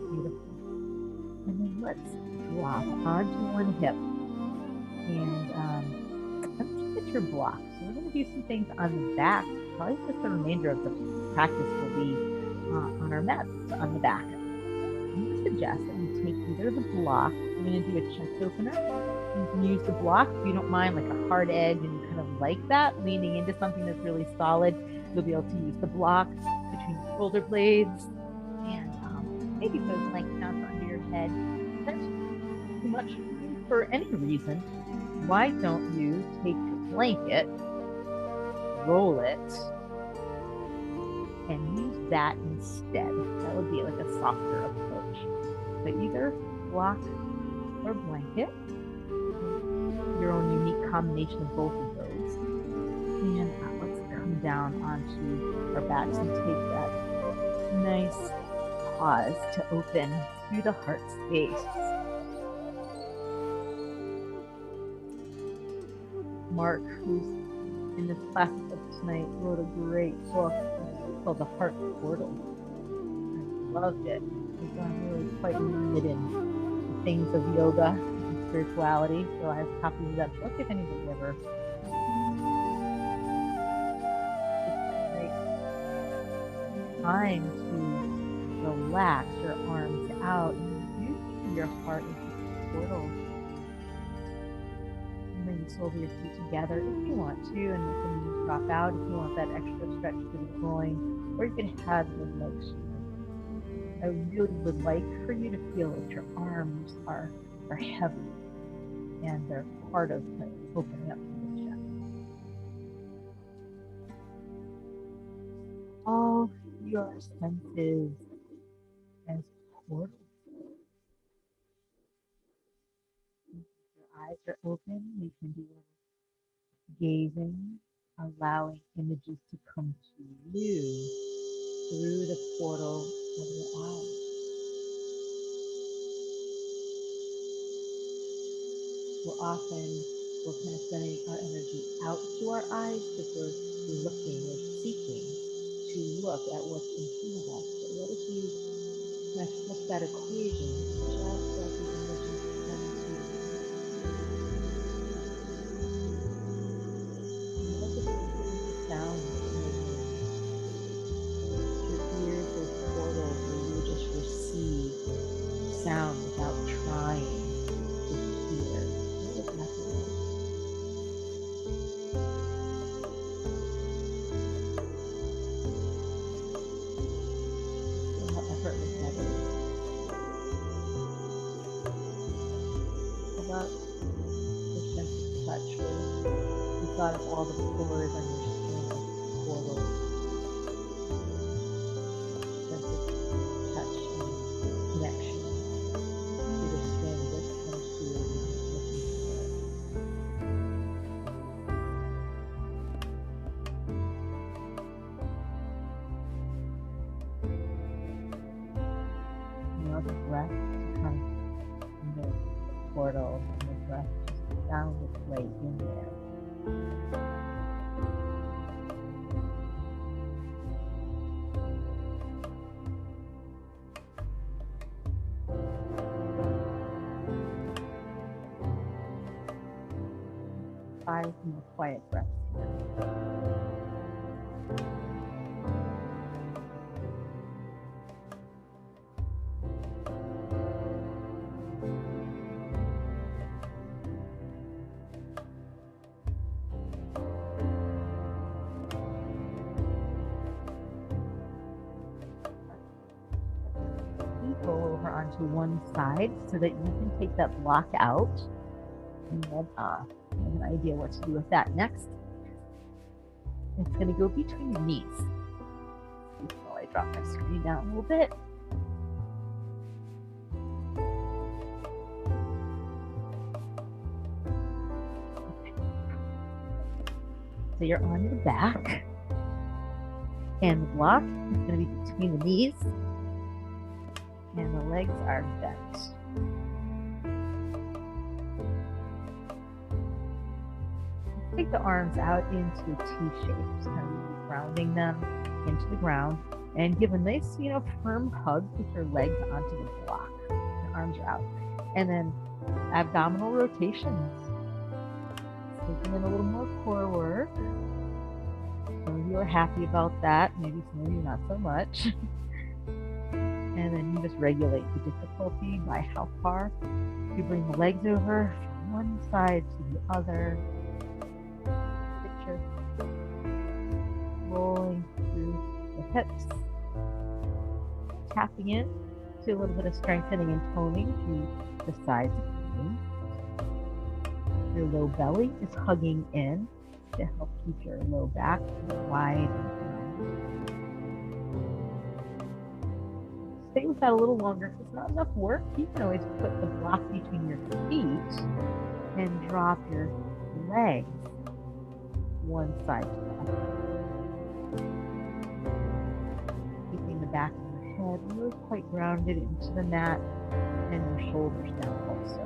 Beautiful. And then let's drop onto one hip. And let's get your block. So we're going to do some things on the back. Probably just the remainder of the practice will be on our mat, so on the back. I'm going to suggest that you take either the block. We're going to do a chest opener. You can use the block if you don't mind, like a hard edge, and you kind of like that, leaning into something that's really solid. You'll be able to use the block between the shoulder blades, and maybe put a blanket down under your head. That's too much for any reason. Why don't you take your blanket, roll it, and use that instead? That would be like a softer approach. But either block or blanket, your own unique combination of both of those. And let's come down onto our backs and take that nice pause to open through the heart space. Mark, who's in this class with us tonight, wrote a great book called The Heart Portal. I loved it. I'm really quite interested in the things of yoga and spirituality, so I have copies of that book if anybody ever. It's great time to relax your arms out and use your heart into the portal. Bring the soles of your feet together if you want to, and let the knees drop out if you want that extra stretch through the groin, or you can have your legs. I really would like for you to feel that your arms are heavy and they're part of opening up to the chest. All your senses as portals. Your eyes are open, you can be gazing, allowing images to come to you through the portal of your eyes. So often we're kind of sending our energy out to our eyes because we're looking or seeking to look at what's in front of us. But what if you kind of flip that equation, just let the energy come to you? And what if the sound your ears are portals where you just receive sound without trying to hear? About the sense of touch, where you thought of all the pores on your skin as portals. Sense of touch and connection to the skin just comes to you when you're looking for it. Now the breath to come into the portal, and the breath just found its way in there. Five more quiet breaths here. roll over onto one side so that you can take that block out. And then I have an idea what to do with that next. It's going to go between your knees. While I drop my screen down a little bit. Okay. So you're on your back. And the block is going to be between the knees. And the legs are bent. Take the arms out into a T shape, just kind of grounding them into the ground, and give a nice, firm hug with your legs onto the block. The arms are out. And then abdominal rotations. Taking in a little more core work. Some of you are happy about that, maybe some of you not so much. And then you just regulate the difficulty by how far you bring the legs over from one side to the other. Picture rolling through the hips, tapping in to a little bit of strengthening and toning through the sides of the knee. Your low belly is hugging in to help keep your low back wide and round. Stay with that a little longer. If it's not enough work, you can always put the block between your feet and drop your legs one side to the other. Keeping the back of your head really quite grounded into the mat and your shoulders down also.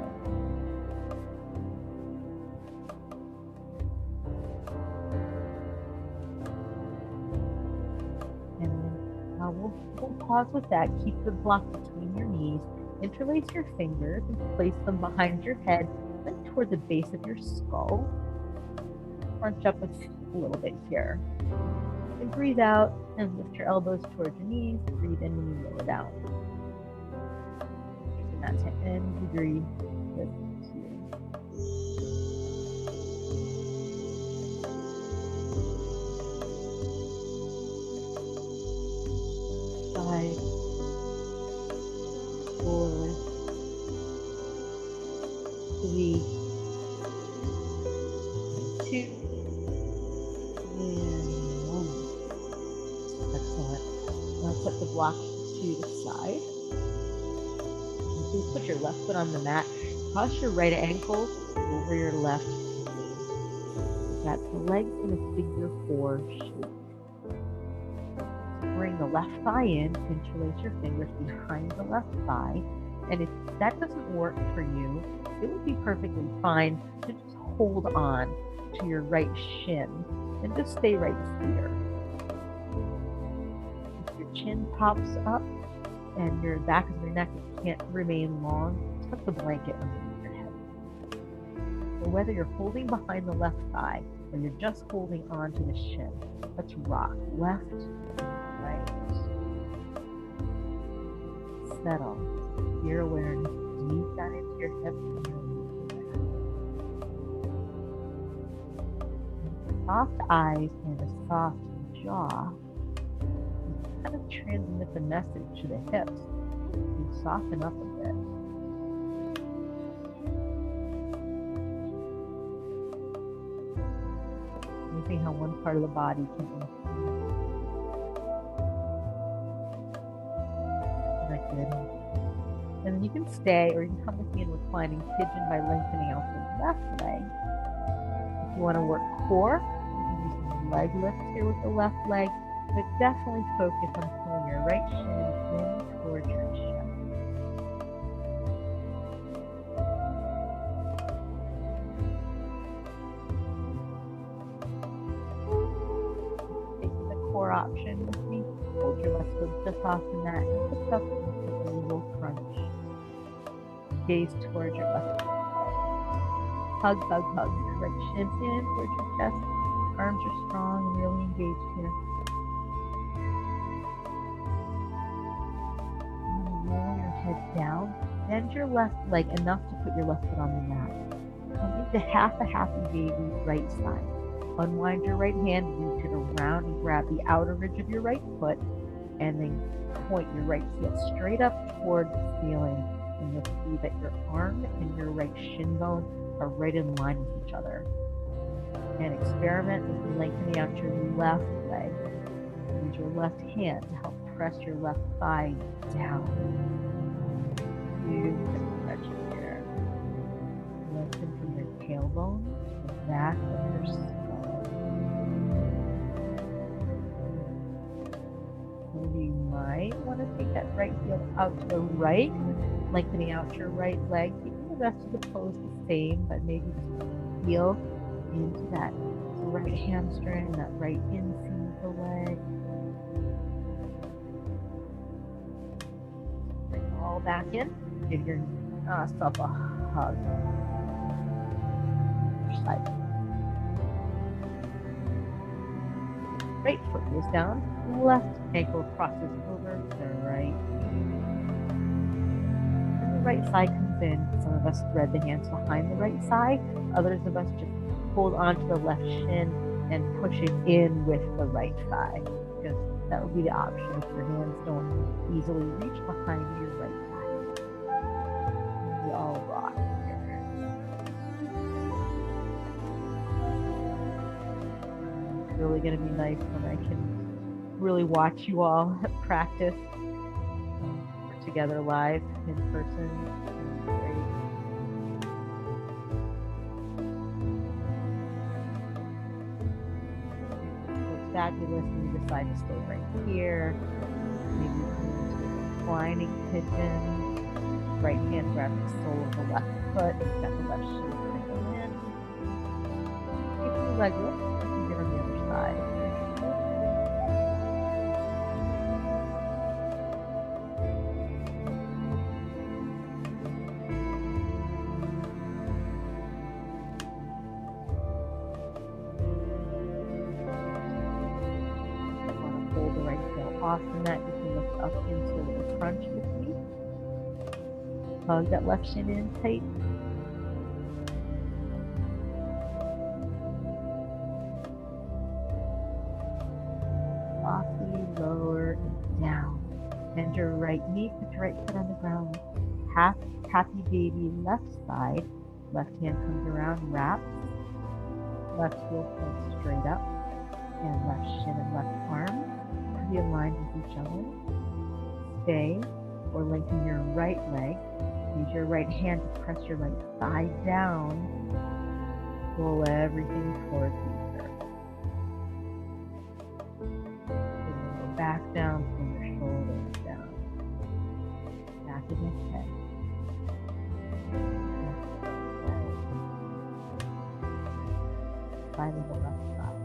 And then we'll pause with that. Keep the block between your knees. Interlace your fingers and place them behind your head and toward the base of your skull. Crunch up a little bit here. And breathe out and lift your elbows towards your knees. Breathe in when you lower down. Using that to end degree with 2. 5, 4, 3, 2, and 1. Excellent. Now put the block to the side. You put your left foot on the mat. Cross your right ankle over your left knee. Got the legs in a figure 4 shape. Bring the left thigh in, interlace your fingers behind the left thigh. And if that doesn't work for you, it would be perfectly fine to just hold on to your right shin and just stay right here. If your chin pops up and your back of your neck can't remain long, tuck the blanket underneath your head. So whether you're holding behind the left thigh or you're just holding on to the shin, let's rock left, right. Settle your awareness deep down into your hips and release it. Soft eyes and a soft jaw kind of transmit the message to the hips. You soften up a bit. Amazing how one part of the body can improve. Good. And then you can stay, or you can come with me in reclining pigeon by lengthening out the left leg. If you want to work core, you can do some leg lifts here with the left leg, but definitely focus on pulling your right shin in towards your chest. Taking the core option with me, hold your left foot just off the mat and lift up into a little crunch. Gaze towards your left foot. Hug, hug, hug. Your right shin in towards your chest. Arms are strong and really engaged here. And roll your head down. Bend your left leg enough to put your left foot on the mat. Come into half a happy baby right side. Unwind your right hand, reach it around and grab the outer ridge of your right foot, and then point your right heel straight up toward the ceiling, and you'll see that your arm and your right shin bone are right in line with each other. And experiment with lengthening out your left leg. Use your left hand to help press your left thigh down. Huge stretch here. Lengthen from your tailbone to the back of your skull. Maybe you might want to take that right heel out to the right, lengthening out your right leg, keeping the rest of the pose the same, but maybe just heel into that right hamstring, that right inseam of the leg. Bring it all back in. Give yourself a hug. Side. Right foot goes down. Left ankle crosses over to the right. And the right side comes in. Some of us thread the hands behind the right side. Others of us just hold onto the left shin and push it in with the right thigh, because that would be the option if your hands don't easily reach behind your right thigh. We all rock here. It's really going to be nice when I can really watch you all practice. We're together live in person. Great. Fabulous, and you decide to stay right here. Maybe you come into a reclining pigeon. Right hand grabs the sole of the left foot. You've got the left shin cradled in. Keep your leg lift. You can get on the other side. Off the mat, you can lift up into the crunch with me. Hug that left shin in tight. Softly lower and down. Bend your right knee, put your right foot on the ground. Happy baby left side. Left hand comes around, wraps. Left heel points straight up. And left shin and left arm be aligned with each other. Stay or lengthen your right leg. Use your right hand to press your right thigh down. Pull everything towards the earth. Pull back down, pull your shoulders down. Back of the head. Side of the left side.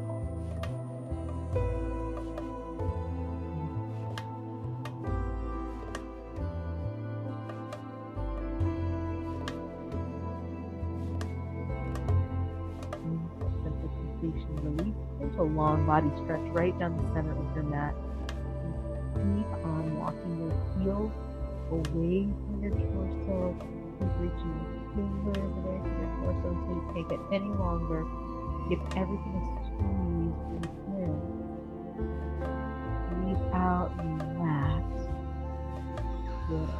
Release into a long body stretch right down the center of your mat. Keep on walking your heels away from your torso. Keep reaching your fingers away from your torso until you can't get any longer. Give everything a squeeze. Breathe in. Breathe out and relax. Good.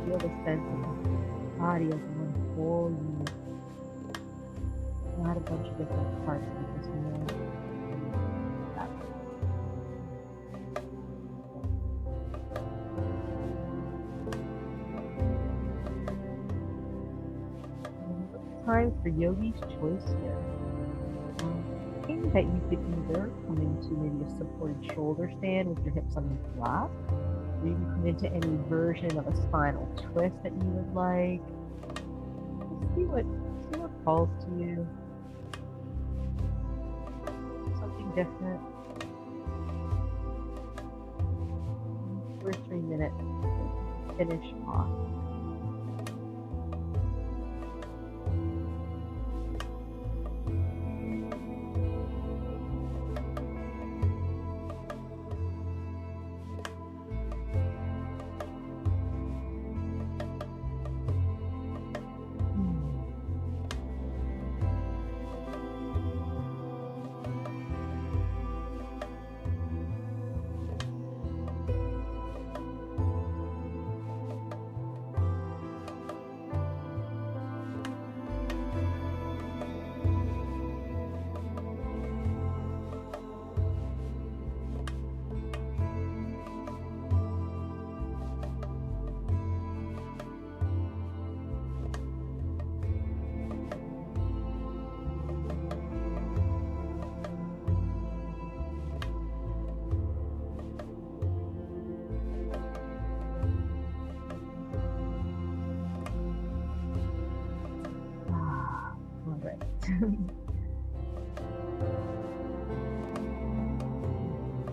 Feel the sense of body as one whole unit, not a bunch of different parts of this one. Time for yogi's choice here. Thinking that you could either come into maybe a supported shoulder stand with your hips on the block, or you can come into any version of a spinal twist that you would like. Just see what calls to you. Something different. 2 or 3 minutes to finish off.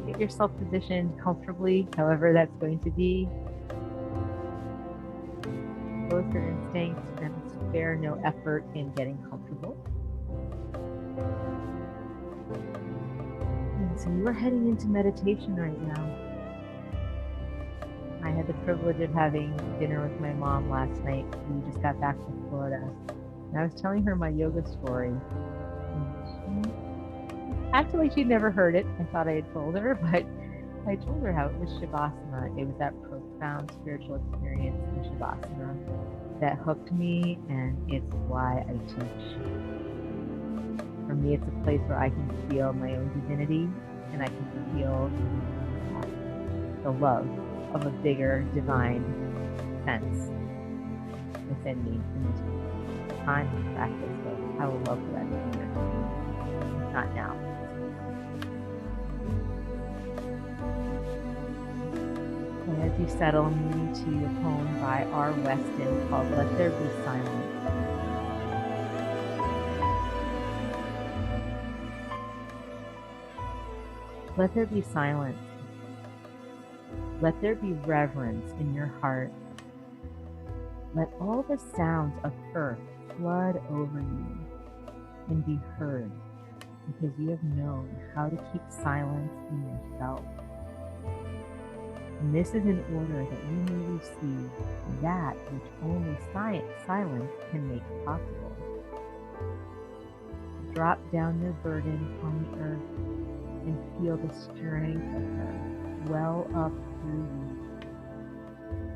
Get yourself positioned comfortably, however that's going to be. Both your instincts and spare no effort in getting comfortable. And so you are heading into meditation right now. I had the privilege of having dinner with my mom last night. We just got back from Florida. And I was telling her my yoga story. And she acted like she'd never heard it. I thought I had told her, but I told her how it was Shavasana. It was that profound spiritual experience in Shavasana that hooked me, and it's why I teach. For me, it's a place where I can feel my own divinity, and I can feel the love of a bigger divine sense within me. And it's time to practice, so I would love for that to be here. Not now. And as you settle, I'm moving to a poem by R. Weston called Let There Be Silence. Let there be silence. Let there be reverence in your heart. Let all the sounds of earth flood over you and be heard, because you have known how to keep silence in yourself. And this is in order that you may receive that which only silence can make possible. Drop down your burden on the earth and feel the strength of her well up through you,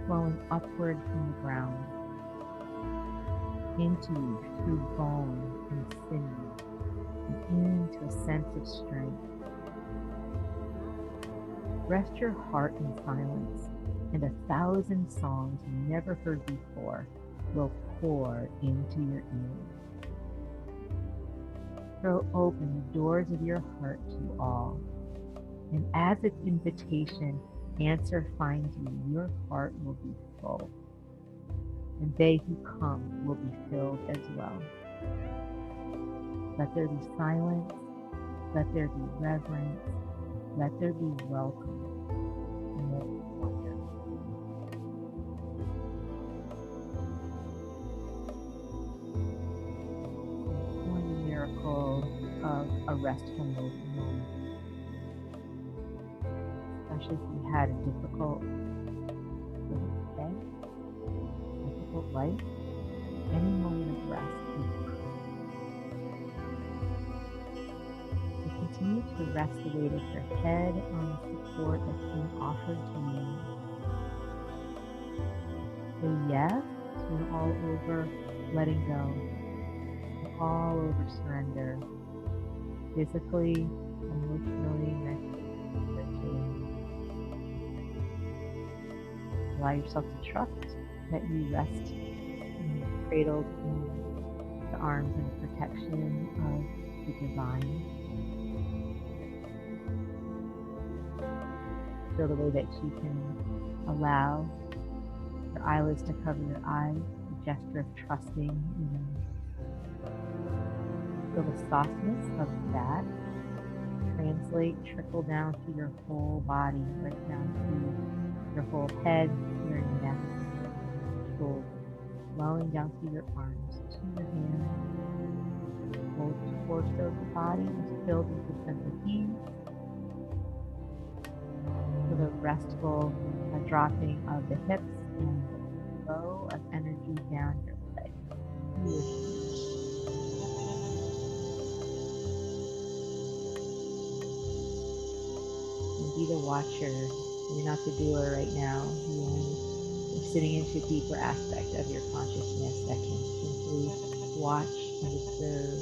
flowing upward from the ground, into you through bone and sinew, and into a sense of strength. Rest your heart in silence, and 1,000 songs you never heard before will pour into your ears. Throw open the doors of your heart to all, and as its invitation answer finds you, your heart will be full, and they who come will be filled as well. Let there be silence, let there be reverence, let there be welcome, and let there be wonder. One miracle of a restful moment, especially if you had a difficult day, difficult life, any moment of rest is great. Continue to rest the weight of your head on the support that's being offered to you. Say yes to an all over letting go, an all over surrender, physically, emotionally, mentally, spiritually. Allow yourself to trust that you rest and you're cradled in the arms and protection of the divine. Feel the way that you can allow your eyelids to cover your eyes, a gesture of trusting in them. Feel the softness of that translate, trickle down through your whole body, right down through your whole head, your neck, shoulders, flowing down through your arms to your hands. The whole torso of the body is filled with a sense of ease. The restful dropping of the hips and the flow of energy down your legs. And be the watcher. You're not the doer right now. You're sitting into a deeper aspect of your consciousness that can simply watch and observe.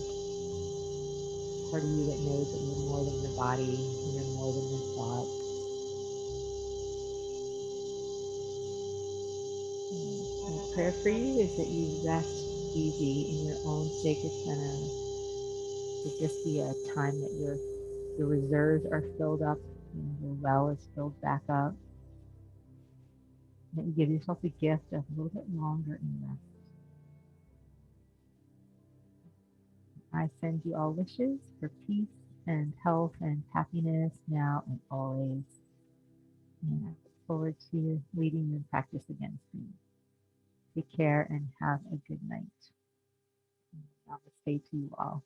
Part of you that knows that you're more than your body, you're more than your thoughts. My prayer for you is that you rest easy in your own sacred center. To just be a time that your reserves are filled up and your well is filled back up. That you give yourself the gift of a little bit longer in rest. I send you all wishes for peace and health and happiness now and always. And I look forward to leading you in practice again soon. Take care and have a good night. Namaste to you all.